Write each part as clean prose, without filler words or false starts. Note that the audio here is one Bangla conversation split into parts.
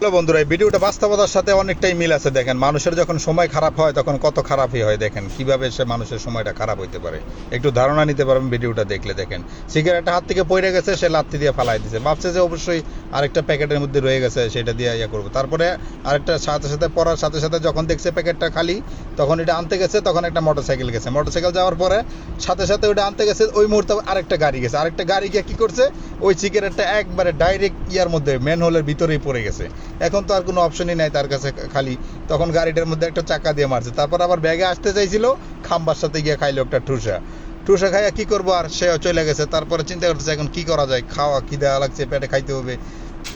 হ্যালো বন্ধুরা, এই ভিডিওটা বাস্তবতার সাথে অনেকটাই মিল আছে। দেখেন, মানুষের যখন সময় খারাপ হয় তখন কত খারাপই হয়। দেখেন কিভাবে সে মানুষের সময়টা খারাপ হইতে পারে, একটু ধারণা নিতে পারবেন ভিডিওটা দেখলে। দেখেন, সিগারেটটা হাত থেকে পড়ে গেছে, সে লাত্তি দিয়ে ফালাই দিছে, ভাবছে যে অবশ্যই আরেকটা প্যাকেটের মধ্যে রয়ে গেছে, সেটা দিয়ে ইয়ে করবো। তারপরে আরেকটা সাথে সাথে পড়ার সাথে সাথে যখন দেখছে প্যাকেটটা খালি, তখন এটা আনতে গেছে। তখন একটা মোটরসাইকেল গেছে, মোটরসাইকেল যাওয়ার পরে সাথে সাথে ওইটা আনতে গেছে, ওই মুহূর্তে আরেকটা গাড়ি গেছে। আরেকটা গাড়ি গিয়ে কী করছে, ওই সিগারেটটা একবারে ডাইরেক্ট ইয়ার মধ্যে ম্যান হোলের ভিতরেই পড়ে গেছে। এখন তো আর কোনো অপশনই নাই তার কাছে খালি, তখন গাড়িটার মধ্যে একটা চাকা দিয়ে মারছে। তারপর আবার ব্যাগে আসতে চাইছিল, খাম্বার সাথে গিয়ে খাইলো একটা ঠুসা খাইয়া কি করবো, আর সে চলে গেছে। তারপরে চিন্তা করতেছে এখন কি করা যায়, খাওয়া কি দেওয়া লাগছে, পেটে খাইতে হবে।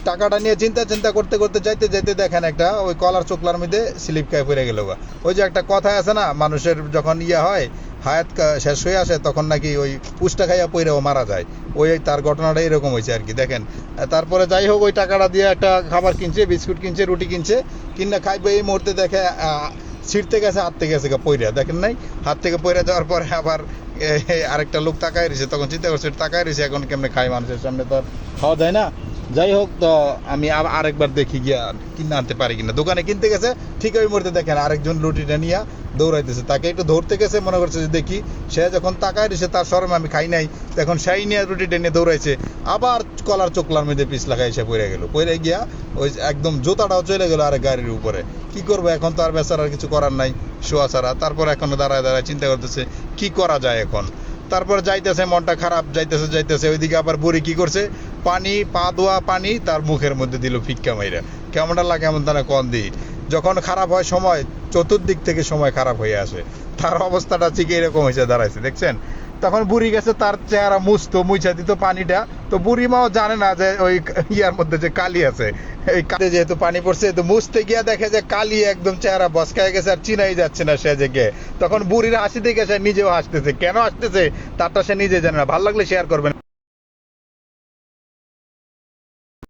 টাকাটা নিয়ে চিন্তা করতে করতে যাইতে যাইতে দেখেন একটা ওই কলার চোকলার মধ্যে স্লিপ খাই পড়ে গেল। ওই যে একটা কথা আছে না, মানুষের যখন হয় হায়াত শেষ হয়ে আসে, তখন নাকি ওই পুষ্টা খাইয়া পইরেও মারা যায়। ওই তার ঘটনাটা এরকম হয়েছে আর কি। দেখেন, তারপরে যাই হোক, ওই টাকাটা দিয়ে একটা খাবার কিনছে, বিস্কুট কিনছে, রুটি কিনছে, কিনা খাইবে। এই মুহূর্তে দেখে ছিঁড়তে গেছে, হাত থেকে গেছে পইরা। দেখেন নাই, হাত থেকে পইরা যাওয়ার পরে আবার আরেকটা লোক তাকায় রয়েছে। তখন চিন্তা করছে তাকায় রয়েছে, এখন কেমনে খাই, মানুষের সামনে তো আর খাওয়া যায় না। যাই হোক, তো আমি আরেকবার দেখি গিয়া কিনে আনতে পারি কিনা। দোকানে কিনতে গেছে, ঠিক ওই মুহূর্তে দেখেন আরেকজন রুটিটা নিয়ে দৌড়াইতেছে। তাকে একটু ধরতে গেছে, মনে করছে যে দেখি। সে যখন তাকায় রয়েছে, তার শরমে আমি খাই নাই, তখন সেই নিয়ে রুটিটা নিয়ে দৌড়াইছে। আবার কলার চোকলার মধ্যে পিছলা খাই, সে পড়ে গেল। পড়ে গিয়া ওই একদম জুতাটাও চলে গেল আরেক গাড়ির উপরে। কি করবো এখন, তো আর বেচারার কিছু করার নাই, শোয়া ছাড়া। তারপর এখনো দাঁড়ায় দাঁড়ায় চিন্তা করতেছে কি করা যায় এখন। তারপর যাইতেছে, মনটা খারাপ, যাইতেছে ওইদিকে আবার বুড়ি কি করছে, পানি, পা ধোয়া পানি তার মুখের মধ্যে দিল ফিক্কা মাইরা। কেমনটা লাগে এমন তারা কন দিই। যখন খারাপ হয় সময়, চতুর্দিক থেকে সময় খারাপ হয়ে আসে। তার অবস্থাটা ঠিক এরকম হয়েছে দাঁড়াইছে, দেখছেন। তখন বুড়ি গেছে, তার চেহারা মুছা দিত পানিটা। তো বুড়ি মাও জানে না যে ওই ইয়ার মধ্যে যে কালি আছে, এই কালে যেহেতু পানি পড়ছে, তো মুছতে গিয়া দেখে যে কালি একদম চেহারা বসকায় গেছে, আর চিনাই যাচ্ছে না সে যে গে। তখন বুড়ির হাসি দেখে সে নিজেও হাসতেছে। কেন হাসতেছে তারটা সে নিজে জানে না। ভালো লাগলে শেয়ার করবেন।